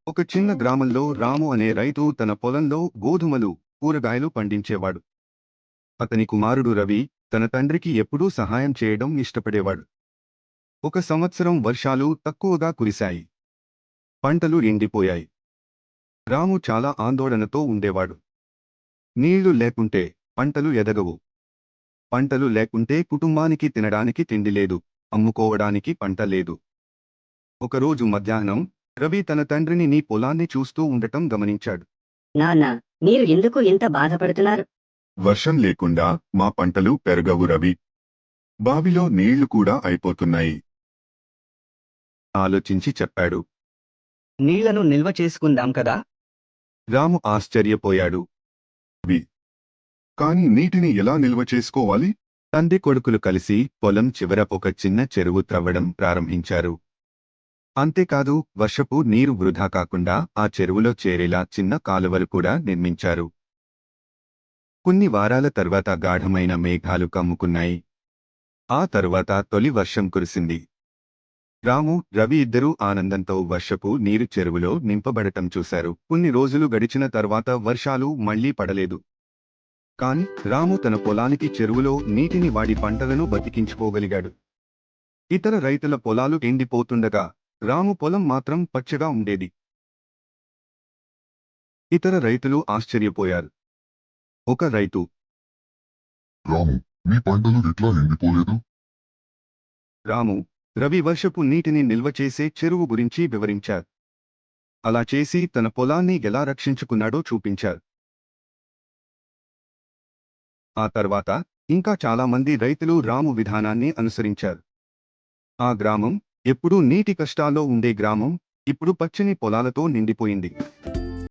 ఒక చిన్న గ్రామంలో రాము అనే రైతు తన పొలంలో గోధుమలు, కూరగాయలు పండించేవాడు. అతని కుమారుడు రవి తన తండ్రికి ఎప్పుడూ సహాయం చేయడం ఇష్టపడేవాడు. ఒక సంవత్సరం వర్షాలు తక్కువగా కురిశాయి. పంటలు ఎండిపోయాయి. రాము చాలా ఆందోళనతో ఉండేవాడు. నీళ్లు లేకుంటే పంటలు ఎదగవు. పంటలు లేకుంటే కుటుంబానికి తినడానికి తిండి లేదు, అమ్ముకోవడానికి పంట లేదు. ఒకరోజు మధ్యాహ్నం రవి తన తండ్రిని నీ పొలాన్ని చూస్తూ ఉండటం గమనించాడు. నాన్న, మీరు ఎందుకు ఇంత బాధపడుతున్నారు? వర్షం లేకుండా మా పంటలు పెరగవు రవి. బావిలో నీళ్లు కూడా అయిపోతున్నాయి. ఆలోచించి చెప్పాడు. నీళ్లను నిల్వ చేసుకుందాం కదా. రాము ఆశ్చర్యపోయాడు. కాని నీటిని ఎలా నిల్వ చేసుకోవాలి? తండ్రి కొడుకులు కలిసి పొలం చివర ఒక చిన్న చెరువు త్రవ్వడం ప్రారంభించారు. అంతేకాదు, వర్షపు నీరు వృధా కాకుండా ఆ చెరువులో చేరేలా చిన్న కాలువలు కూడా నిర్మించారు. కొన్ని వారాల తర్వాత గాఢమైన మేఘాలు కమ్ముకున్నాయి. ఆ తరువాత తొలి వర్షం కురిసింది. రాము, రవి ఇద్దరూ ఆనందంతో వర్షపు నీరు చెరువులో నింపబడటం చూశారు. కొన్ని రోజులు గడిచిన తర్వాత వర్షాలు మళ్లీ పడలేదు. కాని రాము తన పొలానికి చెరువులో నీటిని వాడి పంటలను బతికించుకోగలిగాడు. ఇతర రైతుల పొలాలు ఎండిపోతుండగా రాము పొలం మాత్రం పచ్చగా ఉండేది. ఇతర రైతులు ఆశ్చర్యపోయారు. ఒక రైతు, రాము, మీ పంటలు ఎట్లా ఎండిపోలేదు? రాము, రవి వర్షపు నీటిని నిల్వ చేసే చెరువు గురించి వివరించారు. అలా చేసి తన పొలాన్ని ఎలా రక్షించుకున్నాడో చూపించారు. ఆ తర్వాత ఇంకా చాలా మంది రైతులు రాము విధానాన్ని అనుసరించారు. ఆ గ్రామం, ఎప్పుడూ నీటి కష్టాల్లో ఉండే గ్రామం, ఇప్పుడు పచ్చని పొలాలతో నిండిపోయింది.